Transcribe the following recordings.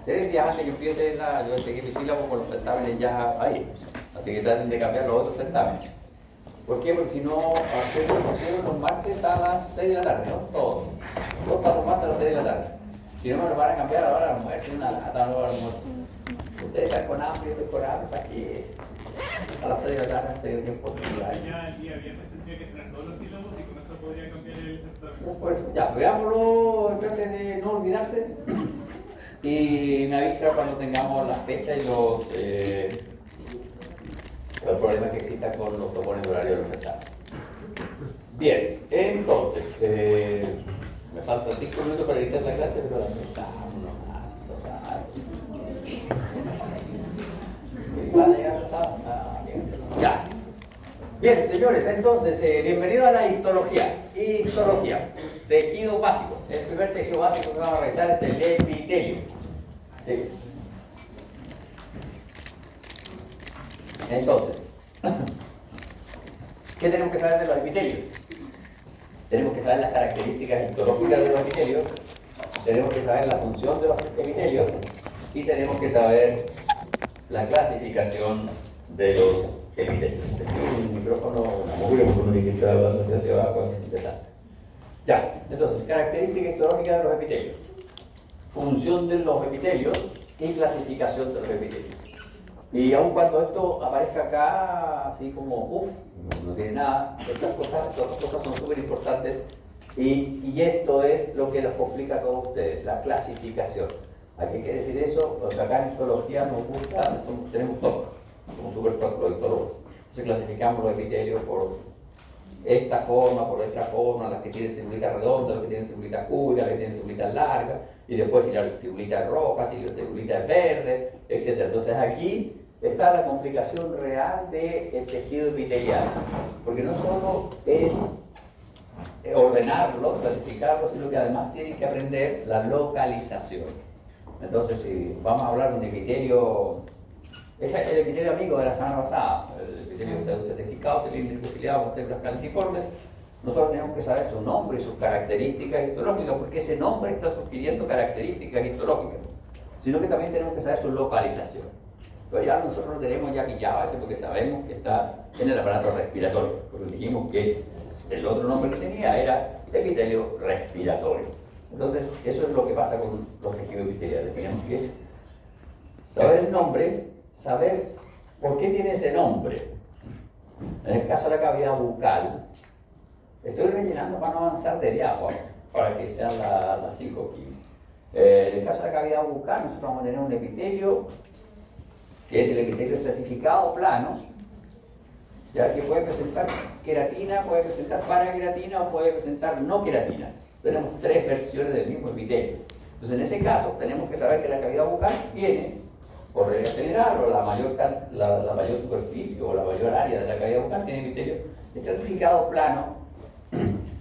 3 días antes que empiece yo chequeé mi sílabo con los certámenes ya ahí. Así que traten de cambiar los otros certámenes. ¿Por qué? Porque si no, ustedes se pusieron los martes a las 6 de la tarde, ¿no? Todos para los martes a las 6 de la tarde. Si no me lo van a cambiar a la hora del almuerzo, una lata a la hora del almuerzo. Ustedes están con hambre, yo estoy con hambre, ¿para qué? A las 6 de la tarde han tenido tiempo de estudiar. Ya el día viernes tendría que tener todos los sílabos y con eso podría cambiar el certamen. Pues ya, veámoslo, traten de no olvidarse. Y me avisa cuando tengamos las fechas y los problemas que existan con los topones de horario de los estados. Bien, entonces, me faltan 5 minutos para iniciar la clase, pero empezamos nomás. ¿Van a llegar pesados? Ya. Bien, señores, entonces, bienvenidos a la histología. Histología, tejido básico. El primer tejido básico que vamos a revisar es el epitelio. ¿Sí? Entonces, ¿qué tenemos que saber de los epitelios? Tenemos que saber las características histológicas de los epitelios, tenemos que saber la función de los epitelios y tenemos que saber la clasificación de los epitelios. Un micrófono, una mugre, un que está hablando hacia abajo, interesante. Ya, entonces, características histológicas de los epitelios, función de los epitelios y clasificación de los epitelios. Y aun cuando esto aparezca acá, así como, no tiene nada, estas cosas son súper importantes y esto es lo que los complica a todos ustedes, la clasificación. ¿A qué quiere decir eso? Porque acá en histología nos gusta, tenemos TOC, somos súper TOC los histólogos. Entonces clasificamos los epitelios por esta forma, por esta forma, las que tienen celulita redonda, las que tienen celulita curva, las que tienen celulita larga, y después si la celulita es roja, si la celulita es verde, etc. Entonces aquí está la complicación real del tejido epitelial, porque no solo es ordenarlos, clasificarlos, sino que además tienen que aprender la localización. Entonces, si vamos a hablar de un epitelio, es el epitelio amigo de la semana pasada, el epitelio pseudoestratificado, cilíndrico, ciliado, con células caliciformes, nosotros tenemos que saber su nombre y sus características histológicas, porque ese nombre está sugiriendo características histológicas, sino que también tenemos que saber su localización. Pero ya nosotros lo tenemos ya pillado ese porque sabemos que está en el aparato respiratorio, porque dijimos que el otro nombre que tenía era epitelio respiratorio. Entonces, eso es lo que pasa con los tejidos epiteliales. Tenemos que saber el nombre, saber por qué tiene ese nombre. En el caso de la cavidad bucal, estoy rellenando para no avanzar de diálogo, para que sean las 5:15. En el caso de la cavidad bucal, nosotros vamos a tener un epitelio que es el epitelio estratificado plano, ya que puede presentar queratina, puede presentar paraqueratina o puede presentar no queratina. Tenemos 3 versiones del mismo epitelio. Entonces, en ese caso, tenemos que saber que la cavidad bucal tiene, por regla general, o la mayor superficie o la mayor área de la cavidad bucal tiene epitelio estratificado plano,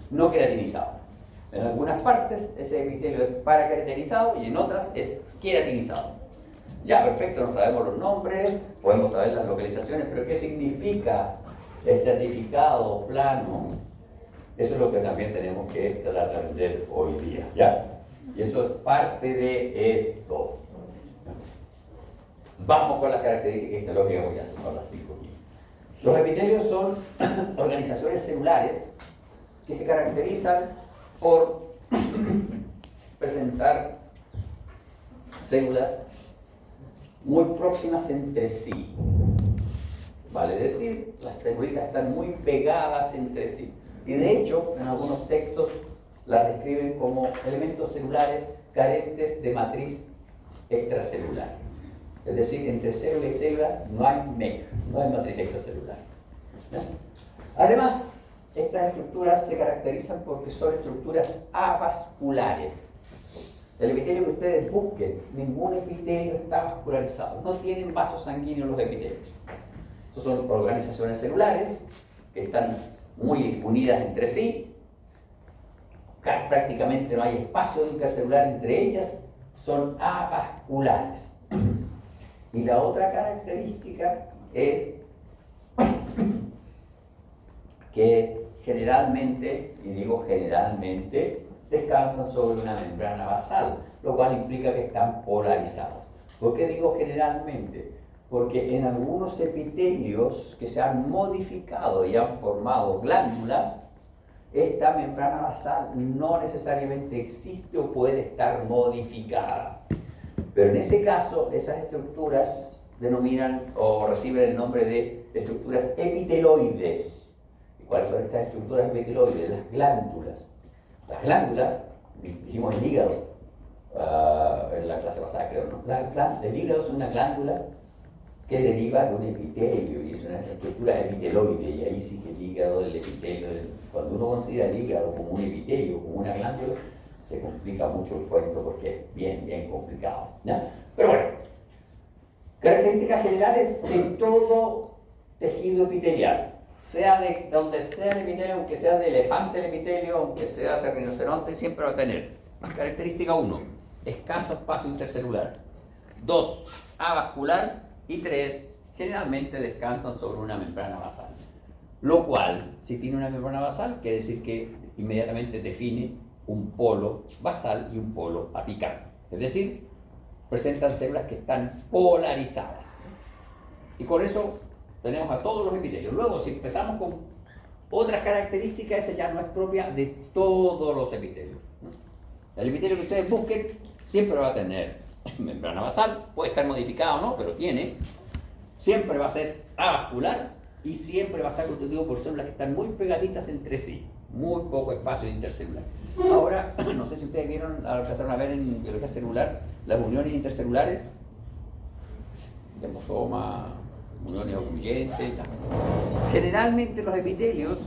no queratinizado. En algunas partes ese epitelio es paraqueratinizado y en otras es queratinizado. Ya, perfecto, no sabemos los nombres, podemos saber las localizaciones, pero ¿qué significa estratificado plano? Eso es lo que también tenemos que tratar de aprender hoy día, ¿ya? Y eso es parte de esto. Vamos con las características histológicas, porque ya son las 5. Los epitelios son organizaciones celulares que se caracterizan por presentar células muy próximas entre sí. Vale decir, las celulitas están muy pegadas entre sí. Y de hecho, en algunos textos las describen como elementos celulares carentes de matriz extracelular. Es decir, entre célula y célula no hay MEC, no hay matriz extracelular. ¿Ya? Además, estas estructuras se caracterizan porque son estructuras avasculares. El epitelio que ustedes busquen, ningún epitelio está vascularizado. No tienen vasos sanguíneos los epitelios. Estos son organizaciones celulares que están muy unidas entre sí. Prácticamente no hay espacio intercelular entre ellas. Son avasculares. Y la otra característica es que generalmente, y digo generalmente, descansan sobre una membrana basal. lo cual implica que están polarizados. ¿Por qué digo generalmente? Porque en algunos epitelios que se han modificado y han formado glándulas, esta membrana basal no necesariamente existe o puede estar modificada. Pero en ese caso, esas estructuras denominan o reciben el nombre de estructuras epiteloides. ¿Y cuáles son estas estructuras epiteloides? Las glándulas. Las glándulas, dijimos el hígado, en la clase pasada creo, ¿no? El hígado es una glándula que deriva de un epitelio y es una estructura epiteloide, y ahí sí que el hígado, el epitelio, cuando uno considera el hígado como un epitelio, como una glándula, se complica mucho el cuento porque es bien complicado, ¿ya? Pero bueno, características generales de todo tejido epitelial, sea de donde sea el epitelio, aunque sea de elefante el epitelio, aunque sea de rinoceronte, siempre va a tener. Característica 1, escaso espacio intercelular. 2, avascular. Y 3, generalmente descansan sobre una membrana basal. Lo cual, si tiene una membrana basal, quiere decir que inmediatamente define un polo basal y un polo apical. Es decir, presentan células que están polarizadas. Y con eso tenemos a todos los epitelios. Luego, si empezamos con otras características, esa ya no es propia de todos los epitelios, ¿no? El epitelio que ustedes busquen siempre va a tener membrana basal, puede estar modificada o no, pero tiene. Siempre va a ser avascular y siempre va a estar constituido por células que están muy pegaditas entre sí, muy poco espacio intercelular. Ahora, no sé si ustedes vieron, empezaron a ver en biología celular las uniones intercelulares, dermosoma, uniones ocluyentes. Generalmente los epitelios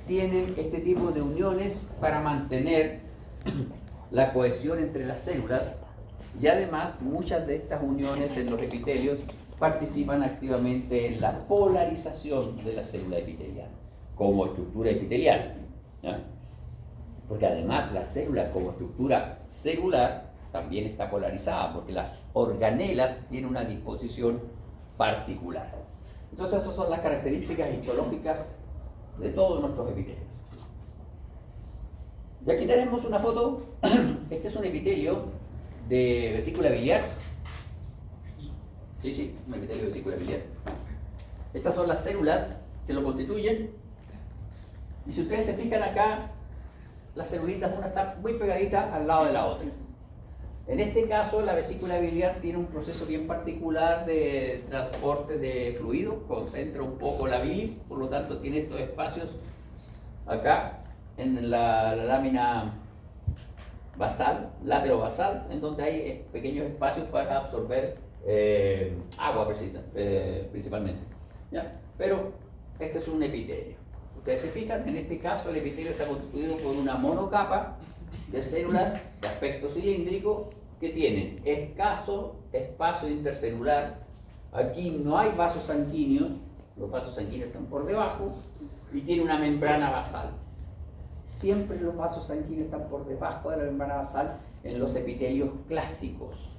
tienen este tipo de uniones para mantener la cohesión entre las células. Y además, muchas de estas uniones en los epitelios participan activamente en la polarización de la célula epitelial, como estructura epitelial, ¿ya? Porque además la célula como estructura celular también está polarizada, porque las organelas tienen una disposición particular. Entonces, esas son las características histológicas de todos nuestros epitelios. Y aquí tenemos una foto. Este es un epitelio de vesícula biliar. Sí, un epitelio de vesícula biliar. Estas son las células que lo constituyen. Y si ustedes se fijan acá, las celulitas, una está muy pegadita al lado de la otra. En este caso, la vesícula biliar tiene un proceso bien particular de transporte de fluido, concentra un poco la bilis, por lo tanto tiene estos espacios acá en la lámina basal, laterobasal, en donde hay pequeños espacios para absorber agua principalmente, ¿ya? Pero este es un epitelio. Ustedes se fijan, en este caso el epitelio está constituido por una monocapa de células de aspecto cilíndrico que tienen escaso espacio intercelular. Aquí no hay vasos sanguíneos, los vasos sanguíneos están por debajo, y tiene una membrana basal. Siempre los vasos sanguíneos están por debajo de la membrana basal en los epitelios clásicos.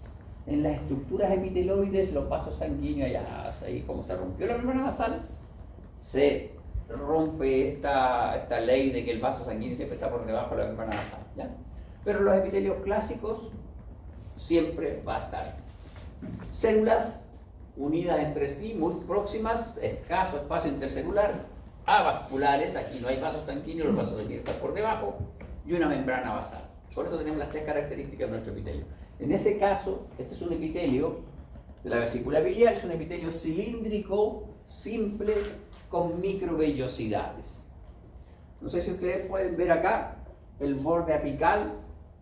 En las estructuras epiteloides, los vasos sanguíneos, ya ahí como se rompió la membrana basal, se rompe esta ley de que el vaso sanguíneo siempre está por debajo de la membrana basal, ¿ya? Pero los epitelios clásicos siempre va a estar. Células unidas entre sí, muy próximas, escaso espacio intercelular, avasculares, aquí no hay vasos sanguíneos, los vasos sanguíneos están por debajo, y una membrana basal. Por eso tenemos las tres características de nuestro epitelio. En ese caso, este es un epitelio de la vesícula biliar, es un epitelio cilíndrico, simple, con microvellosidades. No sé si ustedes pueden ver acá, el borde apical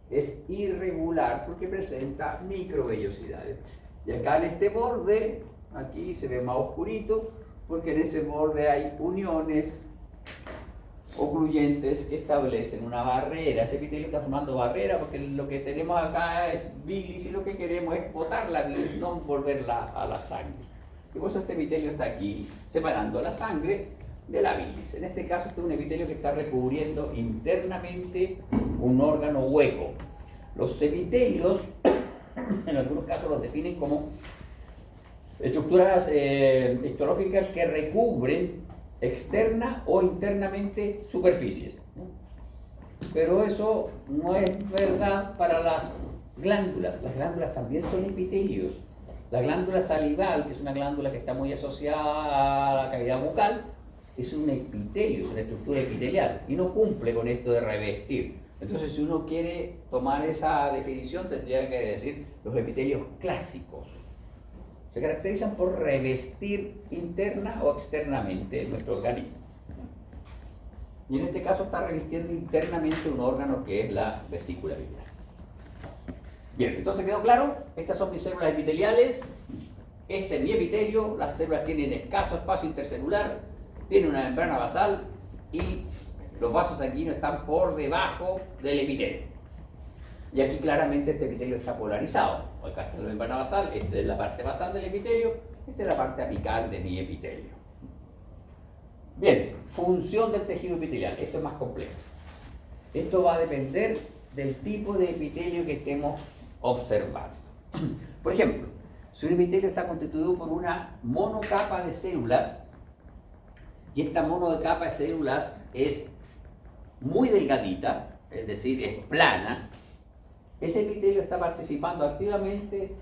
es irregular porque presenta microvellosidades. Y acá en este borde, aquí se ve más oscurito, porque en ese borde hay uniones ocluyentes que establecen una barrera. Ese epitelio está formando barrera porque lo que tenemos acá es bilis y lo que queremos es botar la bilis, no volverla a la sangre. Y por eso este epitelio está aquí separando la sangre de la bilis. En este caso, este es un epitelio que está recubriendo internamente un órgano hueco. Los epitelios, en algunos casos, los definen como estructuras histológicas que recubren externa o internamente superficies, ¿no? Pero eso no es verdad para las glándulas. Las glándulas también son epitelios. La glándula salival, que es una glándula que está muy asociada a la cavidad bucal, es un epitelio, es una estructura epitelial y no cumple con esto de revestir. Entonces, si uno quiere tomar esa definición, tendría que decir los epitelios clásicos. Se caracterizan por revestir interna o externamente nuestro organismo. Y en este caso está revistiendo internamente un órgano que es la vesícula biliar. Bien, entonces quedó claro, estas son mis células epiteliales, este es mi epitelio, las células tienen escaso espacio intercelular, tienen una membrana basal y los vasos sanguíneos están por debajo del epitelio. Y aquí claramente este epitelio está polarizado. Acá está la membrana basal, esta es la parte basal del epitelio, esta es la parte apical de mi epitelio. Bien, función del tejido epitelial, esto es más complejo. Esto va a depender del tipo de epitelio que estemos observando. Por ejemplo, si un epitelio está constituido por una monocapa de células y esta monocapa de células es muy delgadita, es decir, es plana, ese epitelio está participando activamente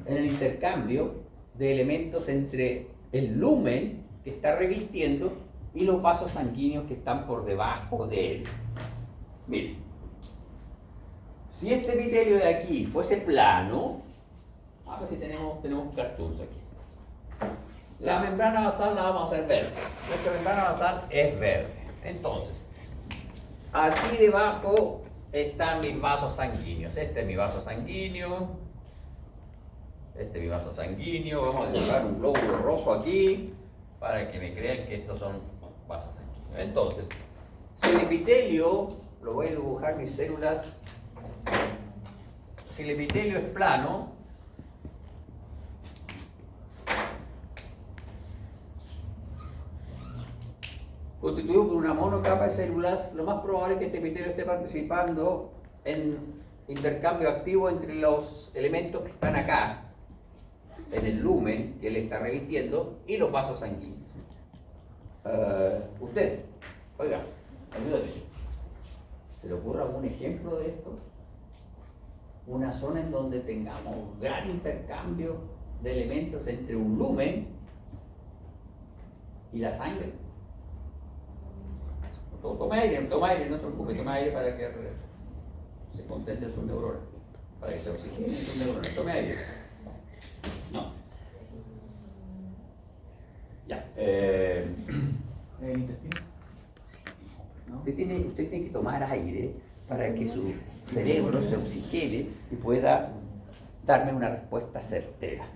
en el intercambio de elementos entre el lumen que está revistiendo y los vasos sanguíneos que están por debajo de él. Miren, si este epitelio de aquí fuese plano, a ver si tenemos cartoons aquí. La membrana basal la vamos a hacer verde. Nuestra membrana basal es verde. Entonces, aquí debajo están mis vasos sanguíneos. Este es mi vaso sanguíneo. Este es mi vaso sanguíneo. Vamos a dibujar un glóbulo rojo aquí para que me crean que estos son vasos sanguíneos. Entonces, si el epitelio, lo voy a dibujar mis células, si el epitelio es plano, constituido por una monocapa de células, lo más probable es que este epitelio esté participando en intercambio activo entre los elementos que están acá, en el lumen que él está revistiendo, y los vasos sanguíneos. Usted, oiga, ayúdame. ¿Se le ocurre algún ejemplo de esto? Una zona en donde tengamos gran intercambio de elementos entre un lumen y la sangre. Tome aire, no se preocupe, tome aire para que se concentre sus neuronas, para que se oxigenen sus neuronas. Tome aire. No. Ya. ¿El intestino? ¿No? Usted tiene que tomar aire para que su cerebro se oxigene y pueda darme una respuesta certera.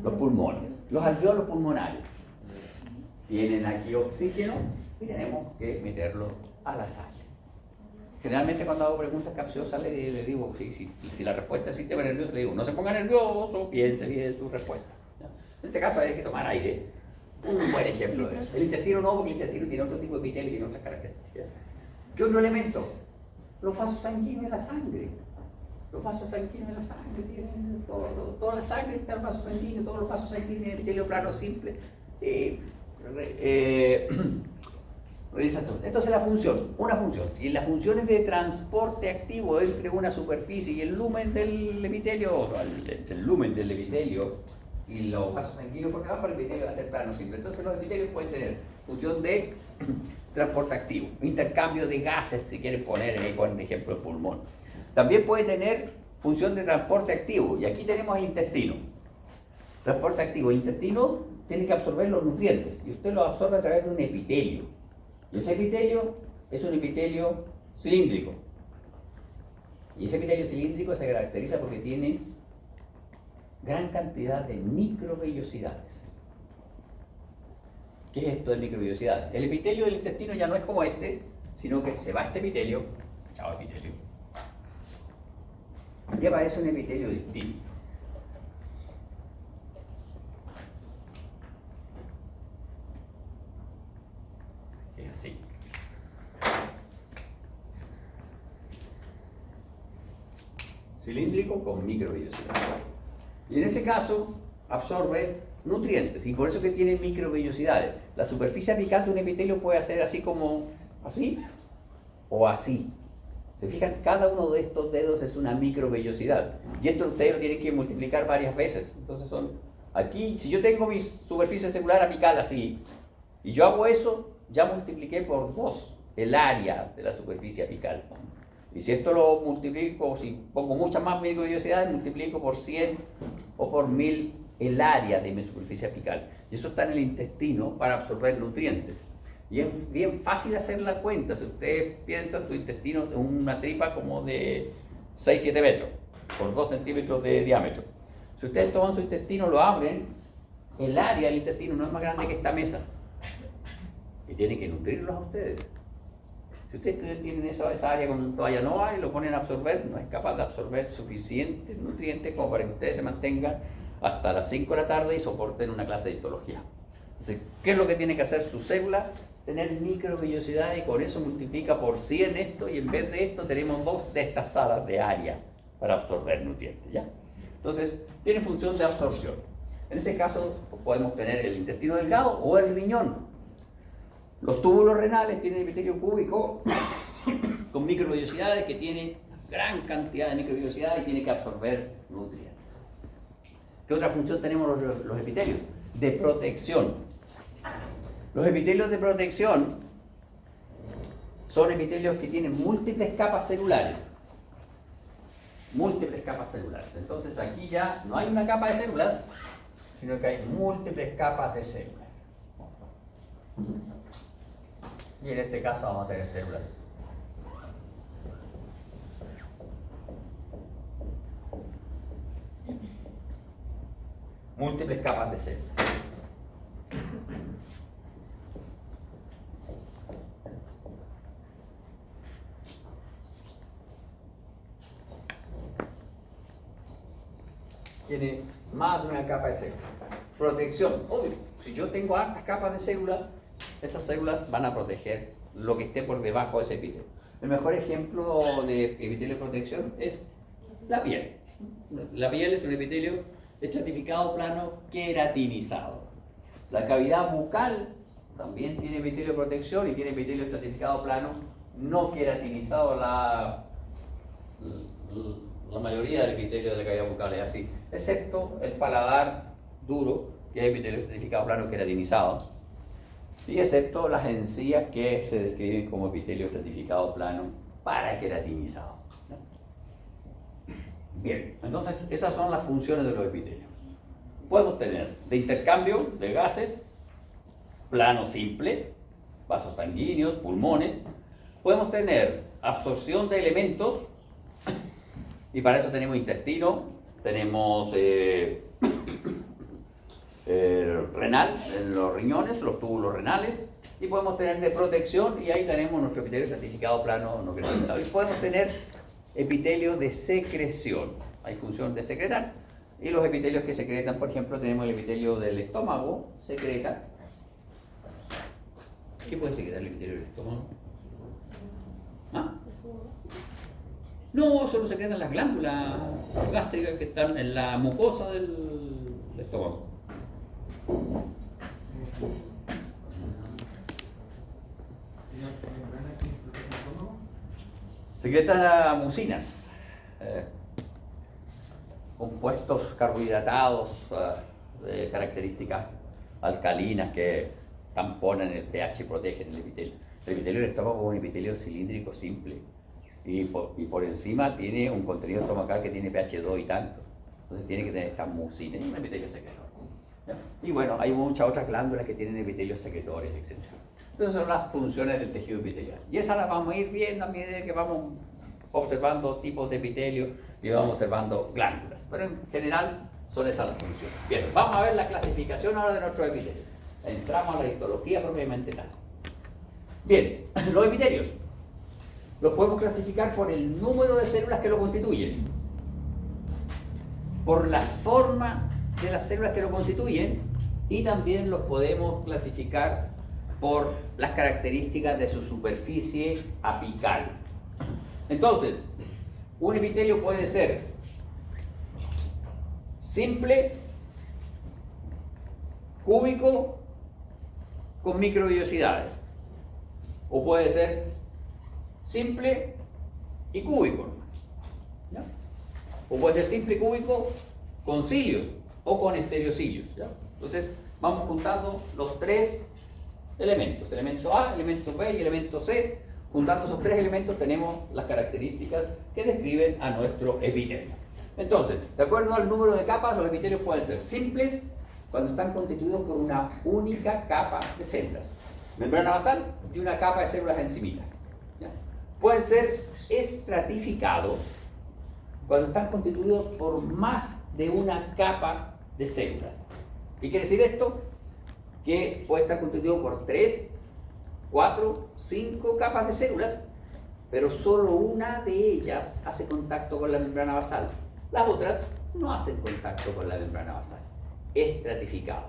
Los pulmones, los alveolos pulmonares tienen aquí oxígeno y tenemos que meterlo a la sangre. Generalmente cuando hago preguntas capciosas le digo, si la respuesta es sistema nervioso, le digo, no se ponga nervioso, piense bien su respuesta. En este caso hay que tomar aire. Un buen ejemplo de eso. El intestino no, porque el intestino tiene otro tipo de epitelio y tiene otras características. ¿Qué otro elemento? Los vasos sanguíneos de la sangre. Los vasos sanguíneos de la sangre tienen toda la sangre está en los vasos sanguíneos, todos los vasos sanguíneos tienen epitelio plano simple. Entonces una función. Si la función es de transporte activo entre una superficie y el lumen del epitelio, o el lumen del epitelio y los vasos sanguíneos por debajo, el epitelio va a ser plano simple. Entonces los epitelios pueden tener función de transporte activo, intercambio de gases, si quieren poner ahí por ejemplo el pulmón. También puede tener función de transporte activo, y aquí tenemos el intestino. Transporte activo, el intestino tiene que absorber los nutrientes y usted los absorbe a través de un epitelio. Y ese epitelio es un epitelio cilíndrico. Y ese epitelio cilíndrico se caracteriza porque tiene gran cantidad de microvellosidades. ¿Qué es esto de microvellosidades? El epitelio del intestino ya no es como este, sino que se va este epitelio, chao epitelio, y aparece un epitelio distinto. Es así. Cilíndrico con microvellosidades. Y en ese caso absorbe nutrientes y por eso que tiene microvellosidades. La superficie apical de un epitelio puede ser así como así o así. Se fijan, cada uno de estos dedos es una microvellosidad. Y esto ustedes lo tienen que multiplicar varias veces. Entonces aquí, si yo tengo mi superficie celular apical así, y yo hago eso, ya multipliqué por 2 el área de la superficie apical. Y si esto lo multiplico, si pongo muchas más microvellosidades, multiplico por 100 o por 1000 el área de mi superficie apical. Y eso está en el intestino para absorber nutrientes. Y es bien fácil hacer la cuenta. Si ustedes piensan, tu intestino es una tripa como de 6-7 metros, por 2 centímetros de diámetro. Si ustedes toman su intestino, lo abren, el área del intestino no es más grande que esta mesa. Y tienen que nutrirlos a ustedes. Si ustedes tienen esa área con toalla nova y lo ponen a absorber, no es capaz de absorber suficientes nutrientes como para que ustedes se mantengan hasta las 5 de la tarde y soporten una clase de histología. Entonces, ¿qué es lo que tiene que hacer su célula? Tener microvellosidad, y con eso multiplica por 100 esto, y en vez de esto tenemos 2 de estas salas de área para absorber nutrientes, ¿ya? Entonces, tiene función de absorción. En ese caso, podemos tener el intestino delgado o el riñón. Los túbulos renales tienen epitelio cúbico con microvellosidades que tiene gran cantidad de microvellosidad y tiene que absorber nutrientes. ¿Qué otra función tenemos los epitelios? De protección. Los epitelios de protección son epitelios que tienen múltiples capas celulares. Múltiples capas celulares. Entonces aquí ya no hay una capa de células, sino que hay múltiples capas de células. Y en este caso vamos a tener células. Múltiples capas de células. Tiene más de una capa de células. Protección. Obvio, si yo tengo hartas capas de células, esas células van a proteger lo que esté por debajo de ese epitelio. El mejor ejemplo de epitelio de protección es la piel. La piel es un epitelio estratificado plano queratinizado. La cavidad bucal también tiene epitelio de protección y tiene epitelio estratificado plano no queratinizado. La mayoría del epitelio de la cavidad bucal es así, excepto el paladar duro, que es epitelio estratificado plano queratinizado, y excepto las encías, que se describen como epitelio estratificado plano paraqueratinizado. Bien, entonces esas son las funciones de los epitelios. Podemos tener de intercambio de gases, plano simple, vasos sanguíneos, pulmones. Podemos tener absorción de elementos, y para eso tenemos intestino, tenemos renal, en los riñones, los túbulos renales, y podemos tener de protección, y ahí tenemos nuestro epitelio estratificado plano no queratinizado. Y podemos tener epitelio de secreción, hay función de secretar, y los epitelios que secretan, por ejemplo, tenemos el epitelio del estómago, secreta. ¿Qué puede secretar el epitelio del estómago? ¿Ah? No, solo secretan las glándulas gástricas que están en la mucosa del estómago. Secreta mucinas, compuestos carbohidratados de características alcalinas que tamponan el pH y protegen el epitelio. El epitelio del estómago es un epitelio cilíndrico simple y por encima tiene un contenido estomacal que tiene pH 2 y tanto. Entonces tiene que tener estas mucinas y un epitelio secretor. ¿Ya? Y bueno, hay muchas otras glándulas que tienen epitelios secretores, etc. Entonces son las funciones del tejido epitelial. Y esas las vamos a ir viendo a medida que vamos observando tipos de epitelio y vamos observando glándulas. Pero en general son esas las funciones. Bien, vamos a ver la clasificación ahora de nuestros epitelios. Entramos a la histología propiamente tal. Bien, los epitelios los podemos clasificar por el número de células que lo constituyen, por la forma de las células que lo constituyen, y también los podemos clasificar por las características de su superficie apical. Entonces, un epitelio puede ser simple, cúbico, con microvellosidades, o puede ser simple, y cúbico. ¿Ya? O puede ser simple y cúbico con cilios o con estereocilios. ¿Ya? Entonces vamos juntando los tres elementos, elemento A, elemento B y elemento C. Juntando esos tres elementos tenemos las características que describen a nuestro epitelio. Entonces, de acuerdo al número de capas, los epitelios pueden ser simples cuando están constituidos por una única capa de células, membrana basal y una capa de células encimita. ¿Ya? Pueden ser estratificados cuando están constituidos por más de una capa de células. ¿Qué quiere decir esto? Que puede estar constituido por 3, 4, 5 capas de células, pero solo una de ellas hace contacto con la membrana basal. Las otras no hacen contacto con la membrana basal. Estratificado.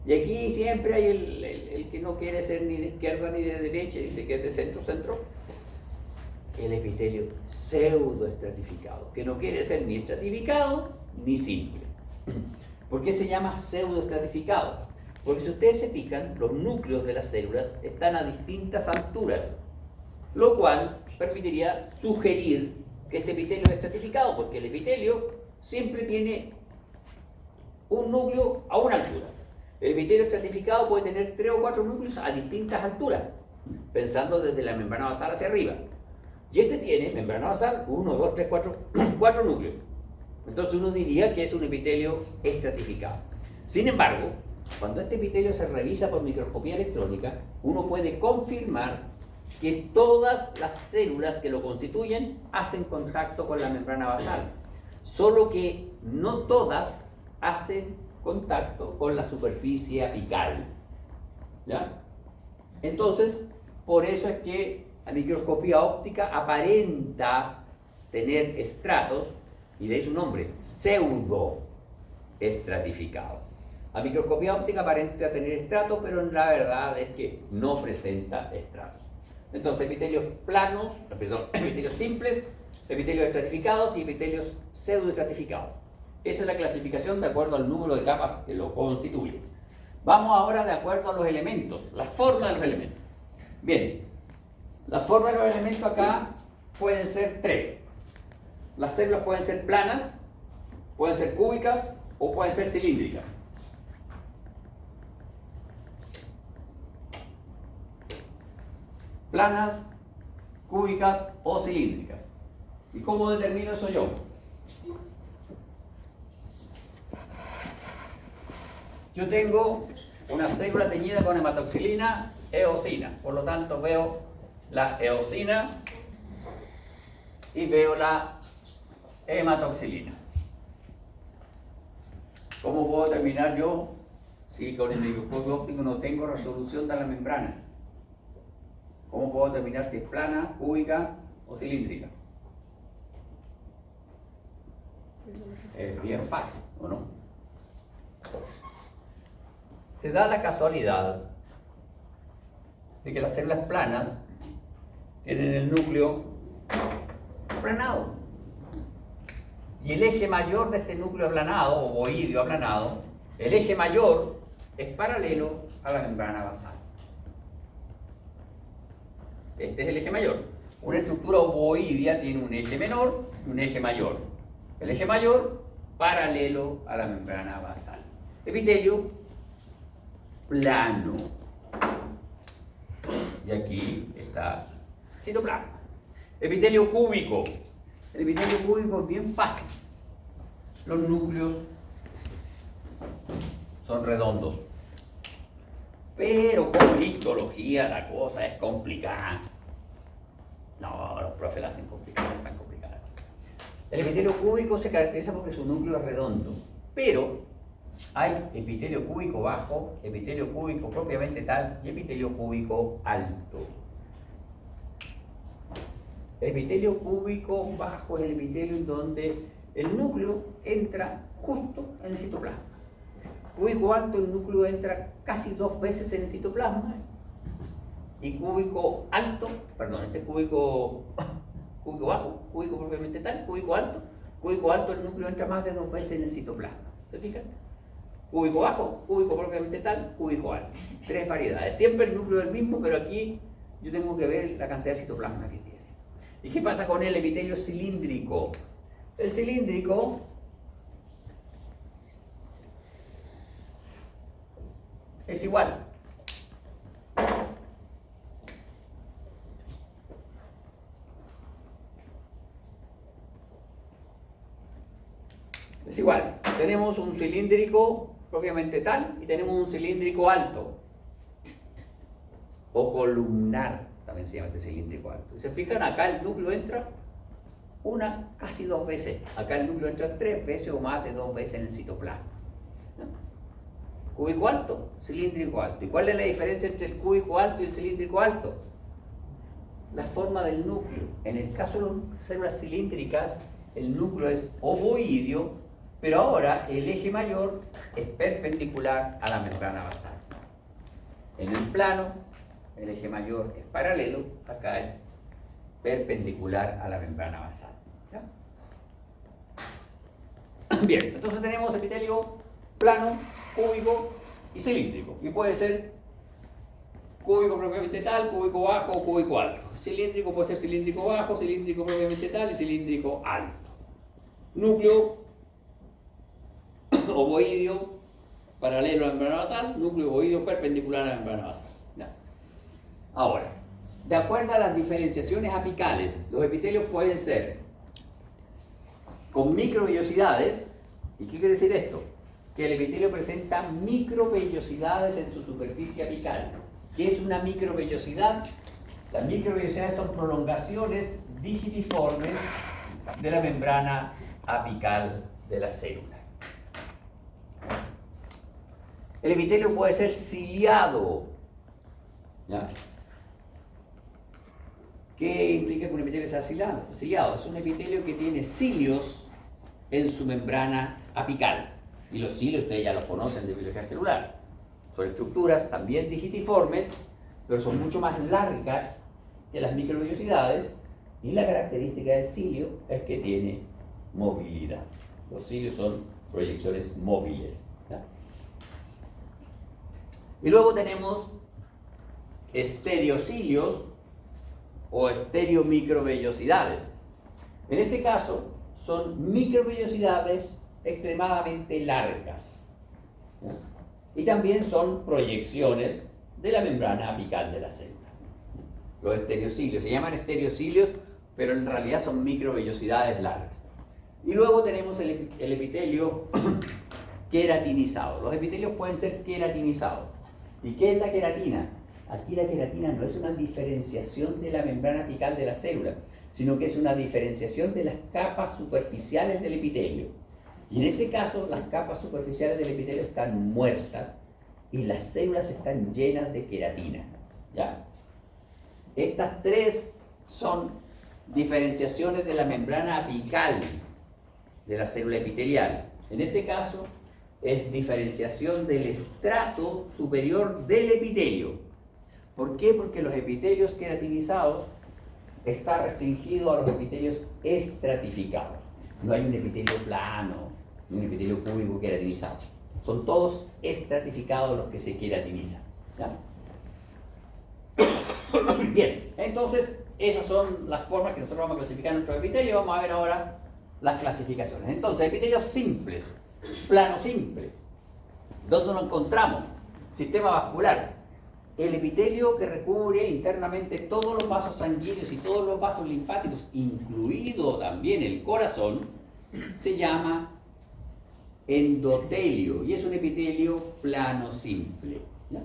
Y aquí siempre hay el que no quiere ser ni de izquierda ni de derecha, dice que es de centro-centro. El epitelio pseudoestratificado, que no quiere ser ni estratificado ni simple. ¿Por qué se llama pseudoestratificado? Porque si ustedes se fijan, los núcleos de las células están a distintas alturas, lo cual permitiría sugerir que este epitelio es estratificado, porque el epitelio siempre tiene un núcleo a una altura. El epitelio estratificado puede tener 3 o 4 núcleos a distintas alturas, pensando desde la membrana basal hacia arriba. Y este tiene membrana basal 1, 2, 3, 4, 4 núcleos. Entonces uno diría que es un epitelio estratificado. Sin embargo, cuando este epitelio se revisa por microscopía electrónica, uno puede confirmar que todas las células que lo constituyen hacen contacto con la membrana basal, solo que no todas hacen contacto con la superficie apical. ¿Ya? Entonces, por eso es que la microscopía óptica aparenta tener estratos, y de ahí su nombre, pseudo estratificado. La microscopía óptica aparenta tener estratos, pero la verdad es que no presenta estratos. Entonces, epitelios planos, epitelios simples, epitelios estratificados y epitelios pseudoestratificados. Esa es la clasificación de acuerdo al número de capas que lo constituyen. Vamos ahora de acuerdo a los elementos, la forma de los elementos. Bien, la forma de los elementos acá pueden ser 3. Las células pueden ser planas, pueden ser cúbicas o pueden ser cilíndricas. Planas, cúbicas o cilíndricas. ¿Y cómo determino eso yo? Yo tengo una célula teñida con hematoxilina, eosina. Por lo tanto, veo la eosina y veo la hematoxilina. ¿Cómo puedo determinar yo si con el microscopio óptico no tengo resolución de la membrana? ¿Cómo puedo determinar si es plana, cúbica o cilíndrica? Es bien fácil, ¿o no? Se da la casualidad de que las células planas tienen el núcleo aplanado. Y el eje mayor de este núcleo aplanado, o ovoideo aplanado, el eje mayor es paralelo a la membrana basal. Este es el eje mayor. Una estructura ovoidea tiene un eje menor y un eje mayor. El eje mayor paralelo a la membrana basal. Epitelio plano. Y aquí está citoplasma. Epitelio cúbico. El epitelio cúbico es bien fácil. Los núcleos son redondos. Pero con histología la cosa es complicada. No, los profes la hacen complicada, es tan complicada. El epitelio cúbico se caracteriza porque su núcleo es redondo. Pero hay epitelio cúbico bajo, epitelio cúbico propiamente tal y epitelio cúbico alto. El epitelio cúbico bajo es el epitelio en donde el núcleo entra justo en el citoplasma. Cúbico alto, el núcleo entra casi 2 veces en el citoplasma. Y cúbico alto, perdón, este cúbico bajo, cúbico propiamente tal, cúbico alto, el núcleo entra más de 2 veces en el citoplasma. ¿Se fijan? Cúbico bajo, cúbico propiamente tal, cúbico alto. 3 variedades. Siempre el núcleo es el mismo, pero aquí yo tengo que ver la cantidad de citoplasma que tiene. ¿Y qué pasa con el epitelio cilíndrico? El cilíndrico es igual. Es igual. Tenemos un cilíndrico propiamente tal y tenemos un cilíndrico alto. O columnar, también se llama este cilíndrico alto. Y se fijan, acá el núcleo entra casi 2 veces. Acá el núcleo entra 3 veces o más de 2 veces en el citoplasma. ¿No? Cúbico alto, cilíndrico alto. ¿Y cuál es la diferencia entre el cúbico alto y el cilíndrico alto? La forma del núcleo. En el caso de las células cilíndricas, el núcleo es ovoideo, pero ahora el eje mayor es perpendicular a la membrana basal. En el plano, el eje mayor es paralelo, acá es perpendicular a la membrana basal. ¿Ya? Bien, entonces tenemos epitelio plano, cúbico y cilíndrico. Y puede ser cúbico propiamente tal, cúbico bajo o cúbico alto. Cilíndrico puede ser cilíndrico bajo, cilíndrico propiamente tal y cilíndrico alto. Núcleo ovoideo paralelo a la membrana basal, núcleo ovoideo perpendicular a la membrana basal. ¿Ya? Ahora, de acuerdo a las diferenciaciones apicales, los epitelios pueden ser con microvellosidades. ¿Y qué quiere decir esto? Que el epitelio presenta microvellosidades en su superficie apical. ¿Qué es una microvellosidad? Las microvellosidades son prolongaciones digitiformes de la membrana apical de la célula. El epitelio puede ser ciliado. ¿Ya? ¿Qué implica que un epitelio sea ciliado? Es un epitelio que tiene cilios en su membrana apical. Y los cilios ustedes ya los conocen de biología celular. Son estructuras también digitiformes, pero son mucho más largas que las microvellosidades. Y la característica del cilio es que tiene movilidad. Los cilios son proyecciones móviles. ¿Ya? Y luego tenemos estereocilios o estereomicrovellosidades. En este caso, son microvellosidades extremadamente largas. ¿Ya? Y también son proyecciones de la membrana apical de la célula. Los estereocilios se llaman estereocilios, pero en realidad son microvellosidades largas. Y luego tenemos el epitelio queratinizado. Los epitelios pueden ser queratinizados. ¿Y qué es la queratina? Aquí la queratina no es una diferenciación de la membrana apical de la célula, sino que es una diferenciación de las capas superficiales del epitelio. Y en este caso, las capas superficiales del epitelio están muertas y las células están llenas de queratina. ¿Ya? Estas tres son diferenciaciones de la membrana apical de la célula epitelial. En este caso, es diferenciación del estrato superior del epitelio. ¿Por qué? Porque los epitelios queratinizados están restringidos a los epitelios estratificados. No hay un epitelio plano, ni un epitelio cúbico queratinizado. Son todos estratificados los que se queratinizan. ¿Ya? Bien, entonces esas son las formas que nosotros vamos a clasificar nuestros epitelios. Vamos a ver ahora las clasificaciones. Entonces, epitelios simples, plano simple. ¿Dónde lo encontramos? Sistema vascular. El epitelio que recubre internamente todos los vasos sanguíneos y todos los vasos linfáticos, incluido también el corazón, se llama endotelio y es un epitelio plano simple. ¿Ya?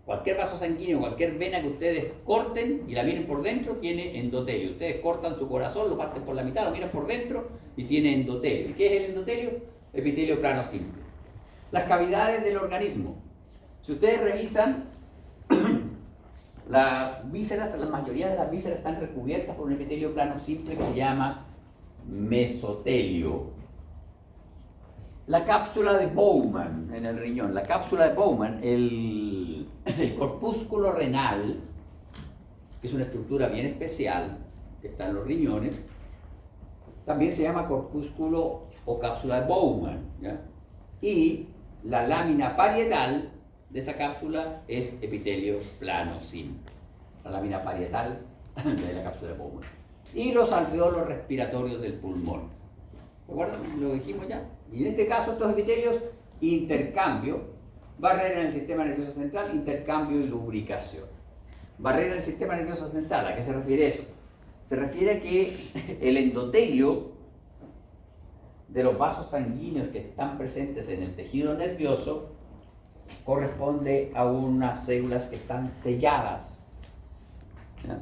Cualquier vaso sanguíneo, cualquier vena que ustedes corten y la miren por dentro, tiene endotelio. Ustedes cortan su corazón, lo parten por la mitad, lo miran por dentro y tiene endotelio. ¿Y qué es el endotelio? Epitelio plano simple. Las cavidades del organismo. Si ustedes revisan, las vísceras, la mayoría de las vísceras están recubiertas por un epitelio plano simple que se llama mesotelio. La cápsula de Bowman en el riñón, la cápsula de Bowman, el corpúsculo renal, que es una estructura bien especial que está en los riñones, también se llama corpúsculo o cápsula de Bowman. ¿Ya? Y la lámina parietal de esa cápsula es epitelio plano simple. La lámina parietal de la cápsula de Bowman. Y los alveolos respiratorios del pulmón. ¿Recuerdan? Lo dijimos ya. Y en este caso, estos epitelios, intercambio, barrera en el sistema nervioso central, intercambio y lubricación. Barrera en el sistema nervioso central, ¿a qué se refiere eso? Se refiere a que el endotelio de los vasos sanguíneos que están presentes en el tejido nervioso corresponde a unas células que están selladas. ¿Ya?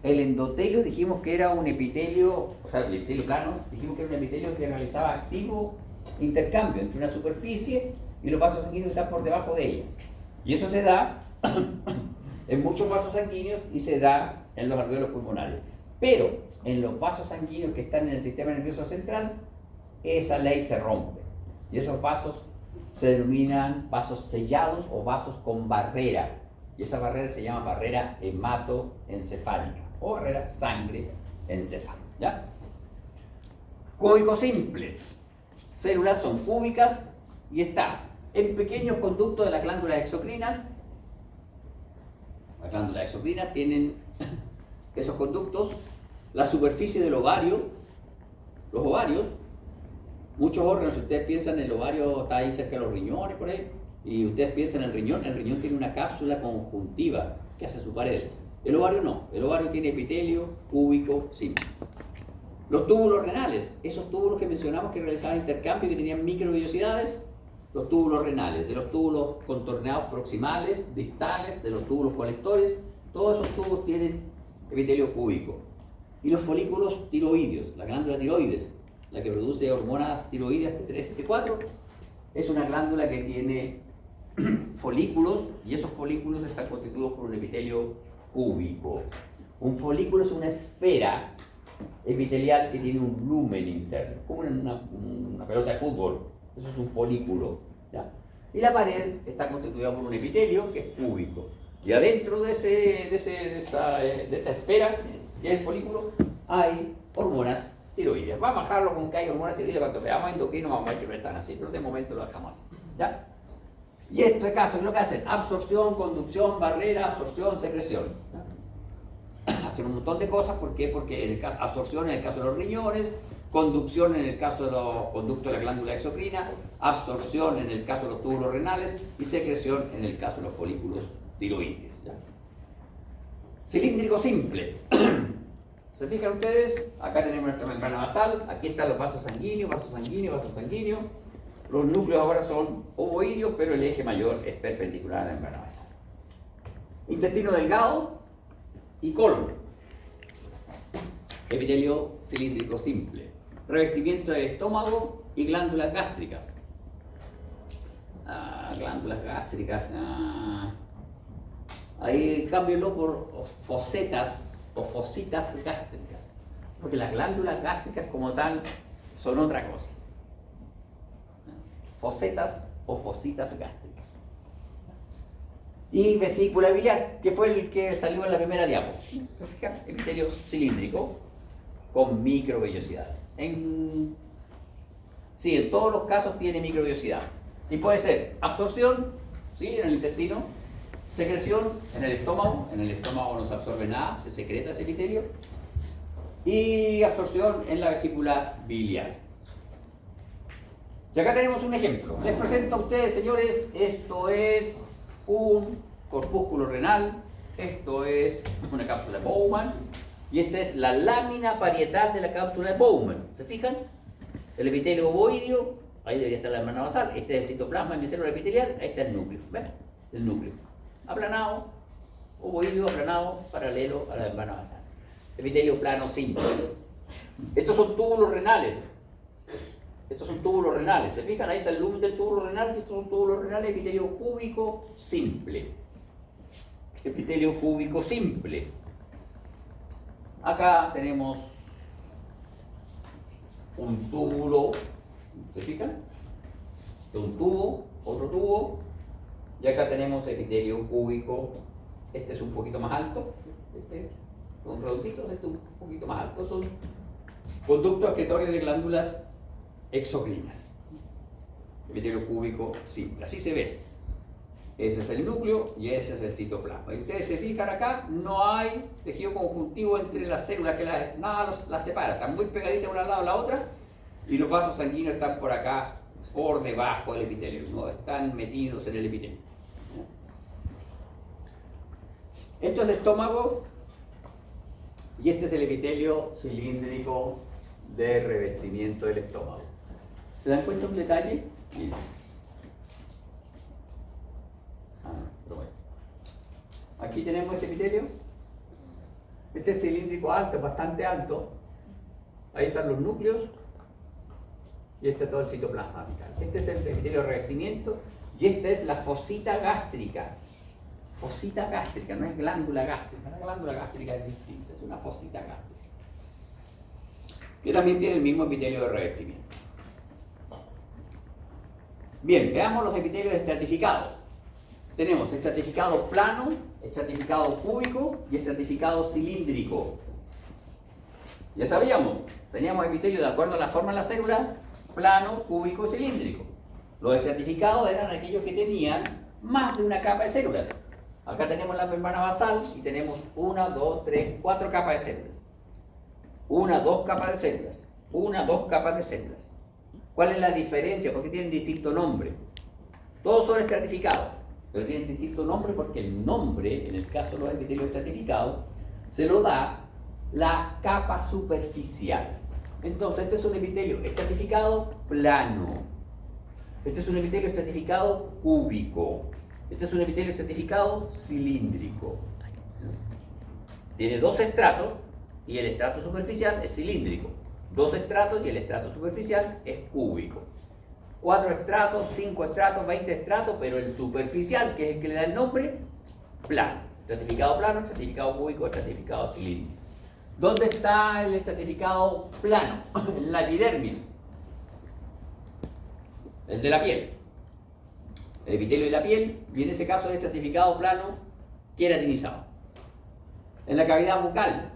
El endotelio dijimos que era un epitelio, o sea, el epitelio plano, dijimos que era un epitelio que realizaba activo intercambio entre una superficie y los vasos sanguíneos que están por debajo de ella. Y eso se da en muchos vasos sanguíneos y se da en los alveolos pulmonares. Pero en los vasos sanguíneos que están en el sistema nervioso central, esa ley se rompe. Y esos vasos se denominan vasos sellados o vasos con barrera. Y esa barrera se llama barrera hematoencefálica o barrera sangre encefálica. ¿Ya? Cúbico simple. Células son cúbicas y está en pequeños conductos de las glándulas exocrinas. Las glándulas exocrinas tienen esos conductos, la superficie del ovario, los ovarios, muchos órganos. Si ustedes piensan en el ovario, está ahí cerca de los riñones, por ahí, y ustedes piensan en el riñón tiene una cápsula conjuntiva que hace su pared. El ovario no, el ovario tiene epitelio cúbico simple. Los túbulos renales, esos túbulos que mencionamos que realizaban intercambio y que tenían microvellosidades, los túbulos renales, de los túbulos contorneados proximales, distales, de los túbulos colectores, todos esos tubos tienen epitelio cúbico. Y los folículos tiroideos, la glándula tiroides, la que produce hormonas tiroideas T3 y T4, es una glándula que tiene folículos y esos folículos están constituidos por un epitelio cúbico. Un folículo es una esfera epitelial que tiene un lumen interno, como una pelota de fútbol. Eso es un folículo, ¿ya? Y la pared está constituida por un epitelio que es cúbico. Y adentro de esa esfera, que es el folículo, hay hormonas tiroideas. Vamos a bajarlo con que hay hormonas tiroideas. Cuando veamos endocrino vamos a ver que no están así, pero de momento lo dejamos así, ¿ya? Y este caso es lo que hacen: absorción, conducción, barrera, absorción, secreción, ¿ya? Hacen un montón de cosas. ¿Por qué? Porque en el caso, absorción en el caso de los riñones, conducción en el caso de los conductos de la glándula exocrina, absorción en el caso de los túbulos renales y secreción en el caso de los folículos tiroideos, ¿ya? Cilíndrico simple. ¿Se fijan ustedes? Acá tenemos nuestra membrana basal, aquí están los vasos sanguíneos, vasos sanguíneos, vasos sanguíneos. Los núcleos ahora son ovoideos, pero el eje mayor es perpendicular a la membrana basal. Intestino delgado y colon. Epitelio cilíndrico simple. Revestimiento del estómago y glándulas gástricas. Glándulas gástricas. Ahí cámbienlo por fosetas o fositas gástricas, porque las glándulas gástricas como tal son otra cosa. Fosetas o fositas gástricas. Y vesícula biliar, que fue el que salió en la primera diapo. Epitelio cilíndrico con microvellosidades. Sí, en todos los casos tiene microvellosidad. Y puede ser absorción, ¿sí?, en el intestino, secreción en el estómago no se absorbe nada, se secreta ese epitelio, y absorción en la vesícula biliar. Y acá tenemos un ejemplo. Les presento a ustedes, señores, esto es un corpúsculo renal, esto es una cápsula de Bowman, y esta es la lámina parietal de la cápsula de Bowman. ¿Se fijan? El epitelio ovoideo, ahí debería estar la membrana basal, este es el citoplasma de mi célula epitelial, ahí está el núcleo, ¿ven? El núcleo. Aplanado, ovoideo aplanado, paralelo a la membrana basal. Epitelio plano simple. Estos son túbulos renales. ¿Se fijan? Ahí está el lumen del túbulo renal, estos son túbulos renales, epitelio cúbico simple. Epitelio cúbico simple. Acá tenemos un túbulo, ¿se fijan? Un tubo, otro tubo, y acá tenemos epitelio cúbico. Este es un poquito más alto, son redonditos, este es un poquito más alto, son conductos excretorios de glándulas exocrinas. Epitelio cúbico simple, así se ve. Ese es el núcleo y ese es el citoplasma. Y ustedes se fijan acá, no hay tejido conjuntivo entre las células, que nada las separa, están muy pegaditas una al lado de la otra, y los vasos sanguíneos están por acá, por debajo del epitelio, no están metidos en el epitelio. Esto es estómago y este es el epitelio cilíndrico de revestimiento del estómago. ¿Se dan cuenta un detalle? Miren. Pero bueno. Aquí tenemos este epitelio. Este es cilíndrico alto, bastante alto. Ahí están los núcleos. Y este es todo el citoplasma apical. Este es el epitelio de revestimiento. Y esta es la fosita gástrica. Fosita gástrica, no es glándula gástrica. La glándula gástrica es distinta, es una fosita gástrica. Que también tiene el mismo epitelio de revestimiento. Bien, veamos los epitelios estratificados. Tenemos estratificado plano, estratificado cúbico y estratificado cilíndrico. Ya sabíamos, teníamos epitelio de acuerdo a la forma de la célula, plano, cúbico y cilíndrico. Los estratificados eran aquellos que tenían más de una capa de células. Acá tenemos la membrana basal y tenemos 1, 2, 3, 4 capas de células. 1, 2 capas de células. 1, 2 capas de células. ¿Cuál es la diferencia? Porque tienen distinto nombre. Todos son estratificados, pero tienen distinto nombre porque el nombre, en el caso de los epitelios estratificados, se lo da la capa superficial. Entonces, este es un epitelio estratificado plano. Este es un epitelio estratificado cúbico. Este es un epitelio estratificado cilíndrico. Tiene 2 estratos y el estrato superficial es cilíndrico. 2 estratos y el estrato superficial es cúbico. 4 estratos, 5 estratos, 20 estratos, pero el superficial, que es el que le da el nombre, plano. Estratificado plano, estratificado cúbico, estratificado cilíndrico. ¿Dónde está el estratificado plano? En la epidermis. El de la piel. El epitelio de la piel, y en ese caso es estratificado plano queratinizado. En la cavidad bucal,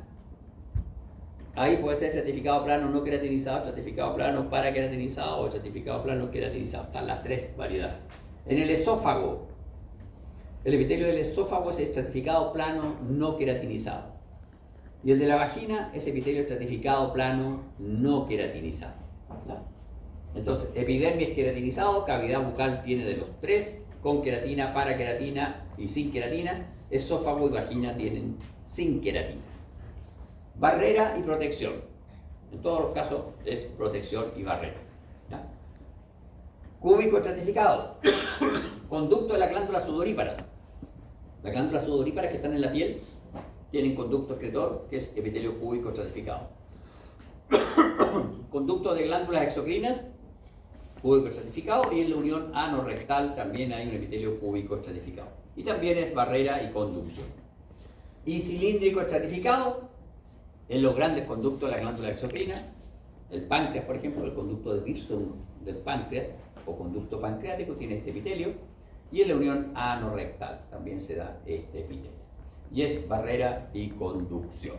ahí puede ser estratificado plano no queratinizado, estratificado plano paraqueratinizado o estratificado plano queratinizado. Están las 3 variedades. En el esófago, el epitelio del esófago es estratificado plano no queratinizado. Y el de la vagina es epitelio estratificado plano no queratinizado. ¿No? Entonces, epidermis queratinizado, cavidad bucal tiene de los 3, con queratina, paraqueratina y sin queratina. Esófago y vagina tienen sin queratina. Barrera y protección. En todos los casos es protección y barrera. ¿Ya? Cúbico estratificado. Conducto de la glándula sudoríparas. Las glándulas sudoríparas que están en la piel tienen conducto excretor, que es epitelio cúbico estratificado. Conducto de glándulas exocrinas, cúbico estratificado, y en la unión ano-rectal también hay un epitelio cúbico estratificado. Y también es barrera y conducción. Y cilíndrico estratificado, en los grandes conductos de la glándula exocrina, el páncreas, por ejemplo, el conducto de Wirsum del páncreas, o conducto pancreático, tiene este epitelio, y en la unión ano-rectal también se da este epitelio. Y es barrera y conducción.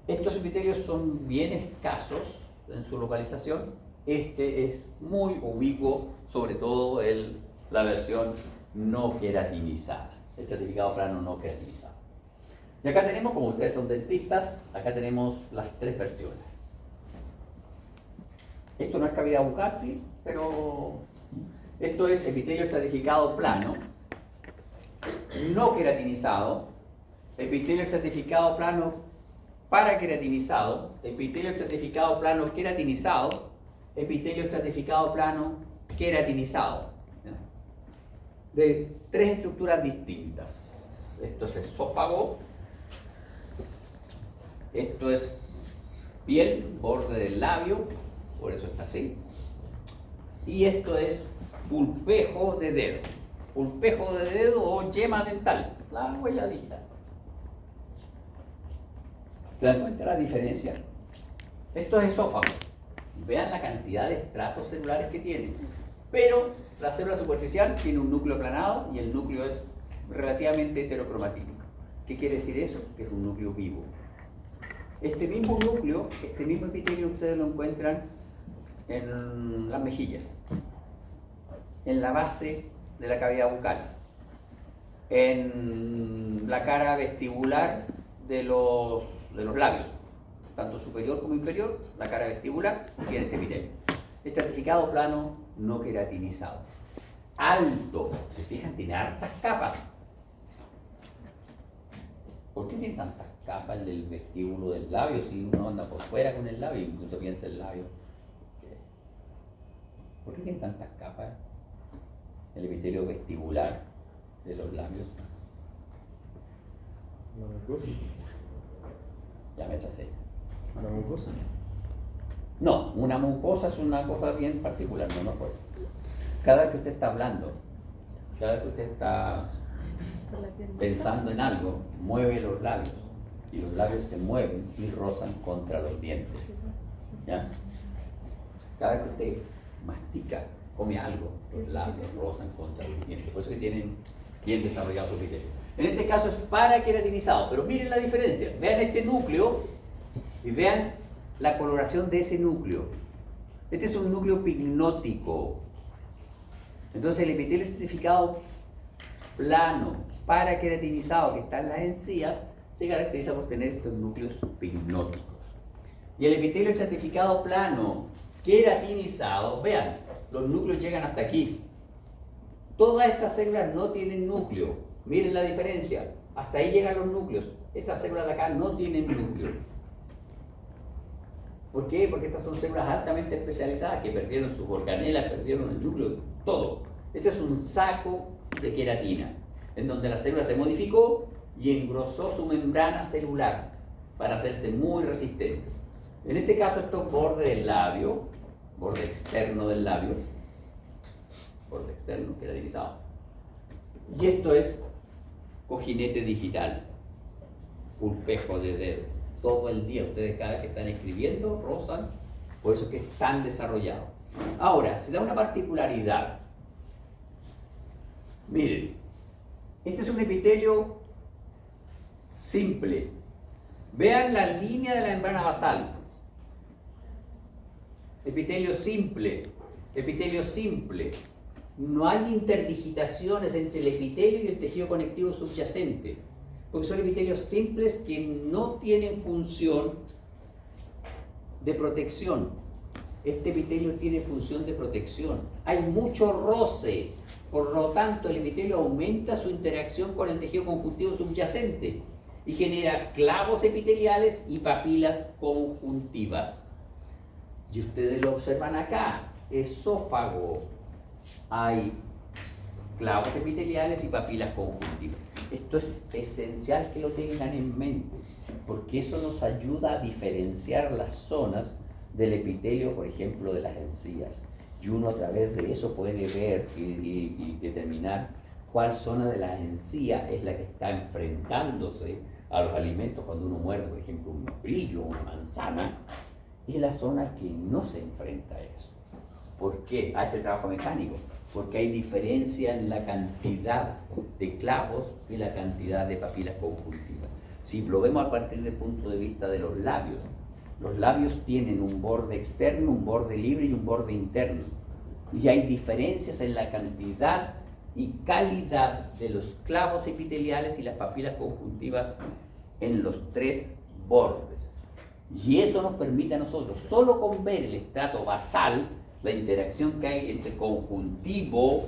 Estos epitelios son bien escasos en su localización. Este es muy ubicuo, sobre todo la versión no queratinizada, el estratificado plano no queratinizado. Y acá tenemos, como ustedes son dentistas, acá tenemos las 3 versiones. Esto no es cavidad bucal, sí, pero esto es epitelio estratificado plano, no queratinizado, epitelio estratificado plano paraqueratinizado, epitelio estratificado plano queratinizado, epitelio estratificado plano queratinizado. ¿Ya? De 3 estructuras distintas. Esto es esófago, esto es piel, borde del labio, por eso está así, y esto es pulpejo de dedo. Pulpejo de dedo o yema dental, la huella digital. ¿Se dan cuenta la diferencia? Esto es esófago. Vean la cantidad de estratos celulares que tiene. Pero la célula superficial tiene un núcleo aplanado y el núcleo es relativamente heterocromatítico. ¿Qué quiere decir eso? Que es un núcleo vivo. Este mismo núcleo, este mismo epitelio, ustedes lo encuentran en las mejillas, en la base de la cavidad bucal. en la cara vestibular de los labios, tanto superior como inferior, la cara vestibular tiene este epitelio. Estratificado plano no queratinizado. Alto, ¿se fijan? Tiene hartas capas. ¿Por qué tiene tantas capas el del vestíbulo del labio si uno anda por fuera con el labio, incluso piensa el labio? ¿Qué es? ¿Por qué tiene tantas capas el epitelio vestibular de los labios? La mucosa. Ya me tracé. La mucosa. No, una mucosa es una cosa bien particular, no pues. Cada vez que usted está hablando, cada vez que usted está pensando en algo, mueve los labios y los labios se mueven y rozan contra los dientes. ¿Ya? Cada vez que usted mastica, come algo, los labios rozan contra los dientes. Por eso que tienen bien desarrollado su epitelio. En este caso es paraqueratinizado, pero miren la diferencia. Vean este núcleo y vean la coloración de ese núcleo. Este es un núcleo pignótico. Entonces el epitelio estratificado plano, paraqueratinizado, que está en las encías, se caracteriza por tener estos núcleos pignóticos. Y el epitelio estratificado plano, queratinizado, vean, los núcleos llegan hasta aquí. Todas estas células no tienen núcleo. Miren la diferencia. Hasta ahí llegan los núcleos. Estas células de acá no tienen núcleo. ¿Por qué? Porque estas son células altamente especializadas que perdieron sus organelas, perdieron el núcleo, todo. Este es un saco de queratina, en donde la célula se modificó y engrosó su membrana celular para hacerse muy resistente. En este caso, esto es borde del labio, borde externo del labio, borde externo queratinizado. Y esto es cojinete digital, pulpejo de dedo. Todo el día, ustedes cada vez que están escribiendo, rozan, por eso es que es tan desarrollado. Ahora, se da una particularidad. Miren, este es un epitelio simple. Vean la línea de la membrana basal. Epitelio simple, epitelio simple. No hay interdigitaciones entre el epitelio y el tejido conectivo subyacente, porque son epitelios simples que no tienen función de protección. Este epitelio tiene función de protección. Hay mucho roce, por lo tanto el epitelio aumenta su interacción con el tejido conjuntivo subyacente y genera clavos epiteliales y papilas conjuntivas. Y ustedes lo observan acá, esófago, hay clavos epiteliales y papilas conjuntivas. Esto es esencial que lo tengan en mente, porque eso nos ayuda a diferenciar las zonas del epitelio, por ejemplo, de las encías. Y uno a través de eso puede ver y determinar cuál zona de la encía es la que está enfrentándose a los alimentos cuando uno muerde, por ejemplo, un membrillo o una manzana, y la zona que no se enfrenta a eso. ¿Por qué? A ese trabajo mecánico. Porque hay diferencia en la cantidad de clavos y la cantidad de papilas conjuntivas. Si lo vemos a partir del punto de vista de los labios tienen un borde externo, un borde libre y un borde interno. Y hay diferencias en la cantidad y calidad de los clavos epiteliales y las papilas conjuntivas en los tres bordes. Y eso nos permite a nosotros, solo con ver el estrato basal, la interacción que hay entre conjuntivo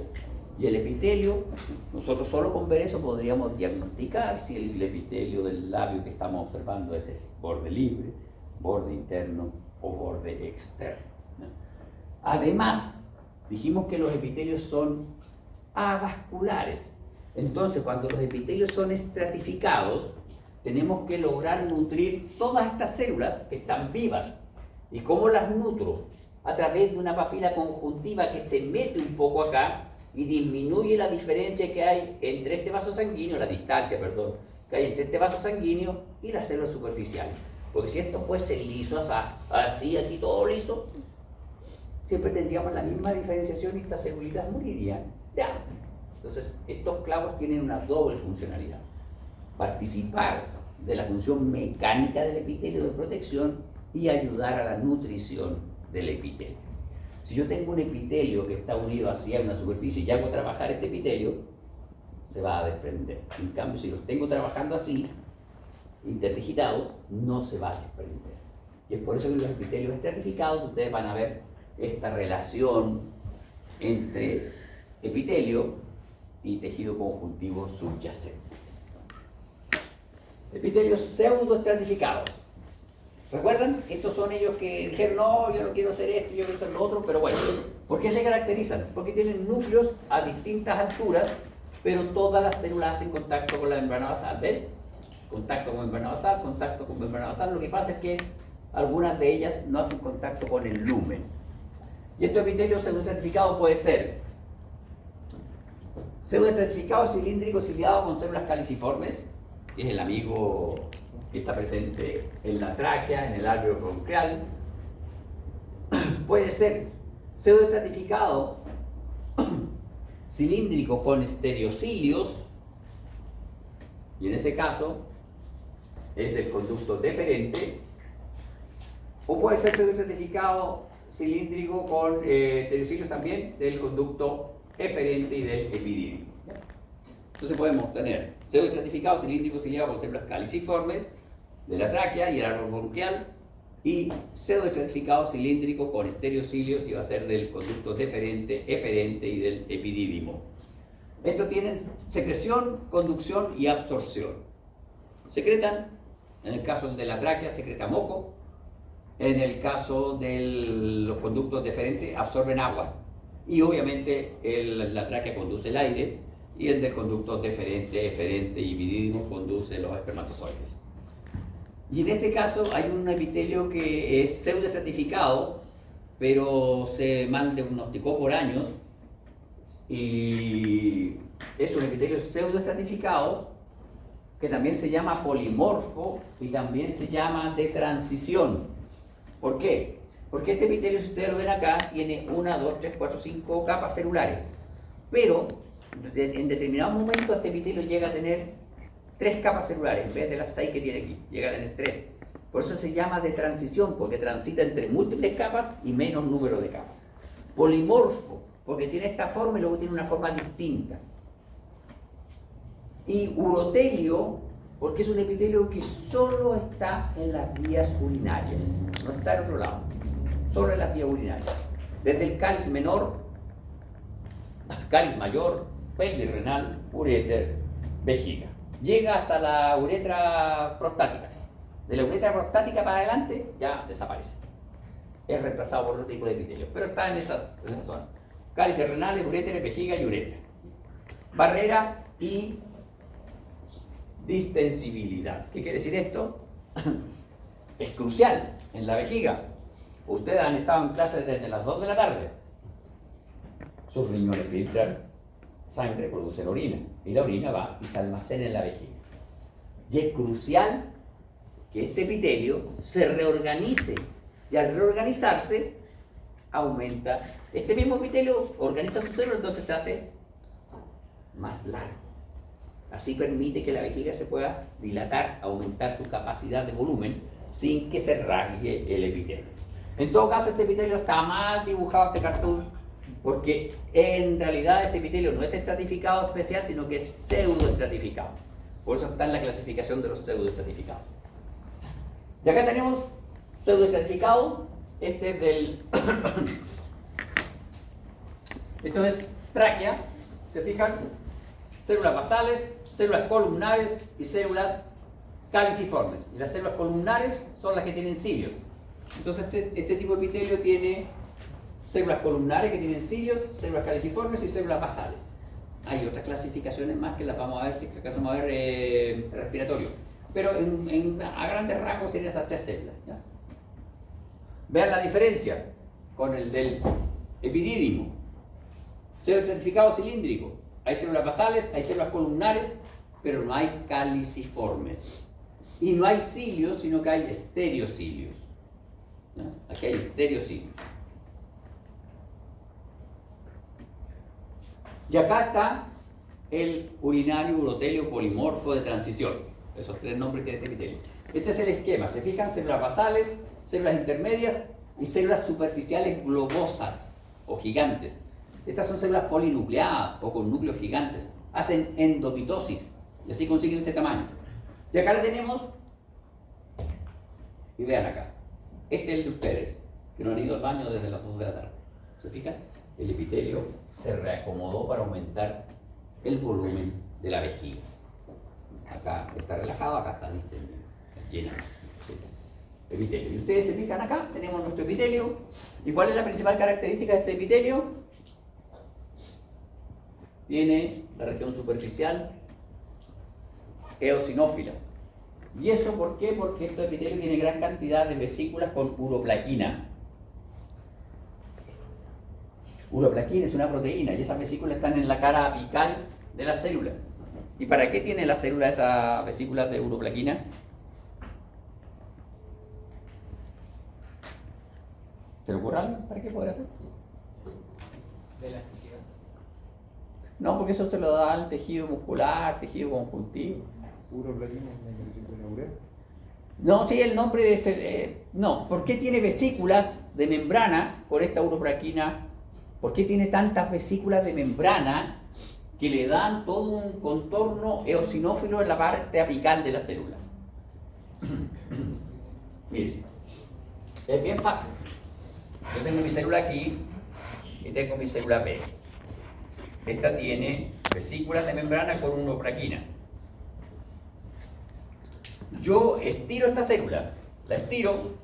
y el epitelio, nosotros solo con ver eso podríamos diagnosticar si el epitelio del labio que estamos observando es el borde libre, borde interno o borde externo. Además, dijimos que los epitelios son avasculares. Entonces, cuando los epitelios son estratificados, tenemos que lograr nutrir todas estas células que están vivas. ¿Y cómo las nutro? A través de una papila conjuntiva que se mete un poco acá y disminuye la diferencia que hay entre este vaso sanguíneo, la distancia, perdón, que hay entre este vaso sanguíneo y las células superficiales. Porque si esto fuese liso, así, aquí todo liso, siempre tendríamos la misma diferenciación y estas celulitas morirían. Ya. Entonces, estos clavos tienen una doble funcionalidad. Participar de la función mecánica del epitelio de protección y ayudar a la nutrición del epitelio. Si yo tengo un epitelio que está unido hacia una superficie y hago trabajar este epitelio, se va a desprender. En cambio, si los tengo trabajando así, interdigitados, no se va a desprender. Y es por eso que en los epitelios estratificados ustedes van a ver esta relación entre epitelio y tejido conjuntivo subyacente. Epitelios pseudoestratificados. ¿Recuerdan? Estos son ellos que dijeron, no, yo no quiero hacer esto, yo quiero hacer lo otro, pero bueno, ¿por qué se caracterizan? Porque tienen núcleos a distintas alturas, pero todas las células hacen contacto con la membrana basal, ¿ven? Contacto con membrana basal, contacto con membrana basal. Lo que pasa es que algunas de ellas no hacen contacto con el lumen. Y estos epitelios pseudoestratificados puede ser pseudoestratificado cilíndrico ciliado con células caliciformes, que es el amigo que está presente en la tráquea, en el alveolo bronquial. Puede ser pseudoestratificado cilíndrico con estereocilios, y en ese caso es del conducto deferente, o puede ser pseudoestratificado cilíndrico con estereocilios también del conducto eferente y del epidídimo. Entonces podemos tener pseudoestratificado cilíndrico ciliado con células caliciformes de la tráquea y el alveolo bronquial, y pseudoestratificado cilíndrico con estereocilios, y va a ser del conducto deferente, eferente y del epidídimo. Estos tienen secreción, conducción y absorción. Secretan, en el caso de la tráquea, secreta moco. En el caso de los conductos deferentes, absorben agua. Y obviamente la tráquea conduce el aire, y el del conducto deferente, eferente y epidídimo conduce los espermatozoides. Y en este caso hay un epitelio que es pseudoestratificado, pero se mal diagnosticó por años, y es un epitelio pseudoestratificado que también se llama polimorfo y también se llama de transición. ¿Por qué? Porque este epitelio, si ustedes lo ven acá, tiene 1, 2, 3, 4, 5 capas celulares, pero en determinado momento este epitelio llega a tener 3 capas celulares en vez de las 6 que tiene aquí, llega a tener 3. Por eso se llama de transición, porque transita entre múltiples capas y menos número de capas. Polimorfo, porque tiene esta forma y luego tiene una forma distinta. Y urotelio, porque es un epitelio que solo está en las vías urinarias, no está en otro lado, solo en las vías urinarias. Desde el cáliz menor, cáliz mayor, pelvis renal, uréter, vejiga. Llega hasta la uretra prostática. De la uretra prostática para adelante ya desaparece. Es reemplazado por otro tipo de epitelio, pero está en esa zona. Cálices renales, uréteres, vejiga y uretra. Barrera y distensibilidad. ¿Qué quiere decir esto? Es crucial en la vejiga. Ustedes han estado en clases desde las 2 de la tarde. Sus riñones filtran sangre, producen orina, y la orina va y se almacena en la vejiga. Y es crucial que este epitelio se reorganice, y al reorganizarse aumenta. Este mismo epitelio organiza su célula, entonces se hace más largo. Así permite que la vejiga se pueda dilatar, aumentar su capacidad de volumen sin que se rasgue el epitelio. En todo caso, este epitelio está mal dibujado, este cartoon, porque en realidad este epitelio no es estratificado especial, sino que es pseudoestratificado. Por eso está en la clasificación de los pseudoestratificados. Y acá tenemos pseudoestratificado, este es del... Esto es tráquea, ¿se fijan? Células basales, células columnares y células caliciformes. Y las células columnares son las que tienen cilios. Entonces este tipo de epitelio tiene células columnares que tienen cilios, células caliciformes y células basales. Hay otras clasificaciones más que las vamos a ver si acaso vamos a ver respiratorio. Pero a grandes rasgos serían esas 3 células. ¿Ya? Vean la diferencia con el del epidídimo. Pseudoestratificado cilíndrico. Hay células basales, hay células columnares, pero no hay caliciformes. Y no hay cilios, sino que hay estereocilios. ¿Ya? Aquí hay estereocilios. Y acá está el urinario urotelio polimorfo de transición. Esos 3 nombres tiene este epitelio. Este es el esquema. Se fijan, células basales, células intermedias y células superficiales globosas o gigantes. Estas son células polinucleadas o con núcleos gigantes. hacen endomitosis y así consiguen ese tamaño. Y acá la tenemos, y vean acá, este es el de ustedes, que no han ido al baño desde las 2 de la tarde. ¿Se fijan? El epitelio se reacomodó para aumentar el volumen de la vejiga. Acá está relajado, acá está distendido, lleno. ¿Sí? Epitelio. Y ustedes se fijan acá, tenemos nuestro epitelio. ¿Y cuál es la principal característica de este epitelio? Tiene la región superficial eosinófila. ¿Y eso por qué? Porque este epitelio tiene gran cantidad de vesículas con uroplaquina. Uroplaquina es una proteína y esas vesículas están en la cara apical de la célula. ¿Y para qué tiene la célula esas vesículas de uroplaquina? ¿Te lo ocurre algo? ¿Para qué poder hacer? De elasticidad. No, porque eso se lo da al tejido muscular, tejido conjuntivo. Uroplaquina, una urea. No, sí, el nombre de ese, no, ¿por qué tiene vesículas de membrana con esta uroplaquina? ¿Por qué tiene tantas vesículas de membrana que le dan todo un contorno eosinófilo en la parte apical de la célula? Miren, es bien fácil. Yo tengo mi célula aquí y tengo mi célula B. Esta tiene vesículas de membrana con uroplaquina. Yo estiro esta célula, la estiro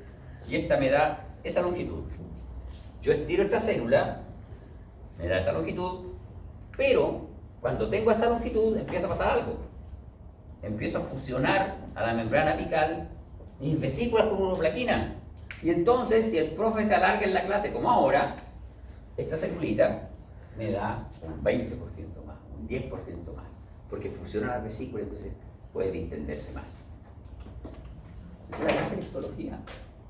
y esta me da esa longitud. Yo estiro esta célula, me da esa longitud, pero cuando tengo esa longitud empieza a pasar algo. Empiezo a fusionar a la membrana apical mis vesículas con uroplaquina. Y entonces, si el profe se alarga en la clase como ahora, esta celulita me da un 20% más, un 10% más, porque fusiona las vesículas, entonces puede distenderse más. Esa es la clase de histología,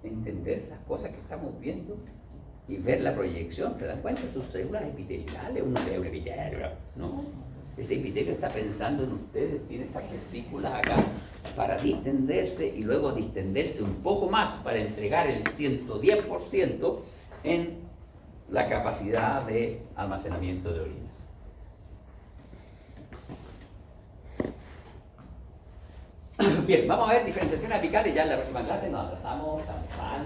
entender las cosas que estamos viendo y ver la proyección. ¿Se dan cuenta? Sus células epiteliales, uno ve un epitelio, ¿no? Ese epitelio está pensando en ustedes, tiene estas vesículas acá para distenderse y luego distenderse un poco más para entregar el 110% en la capacidad de almacenamiento de orina. Bien, vamos a ver diferenciación apical y ya en la próxima clase nos atrasamos, estamos mal.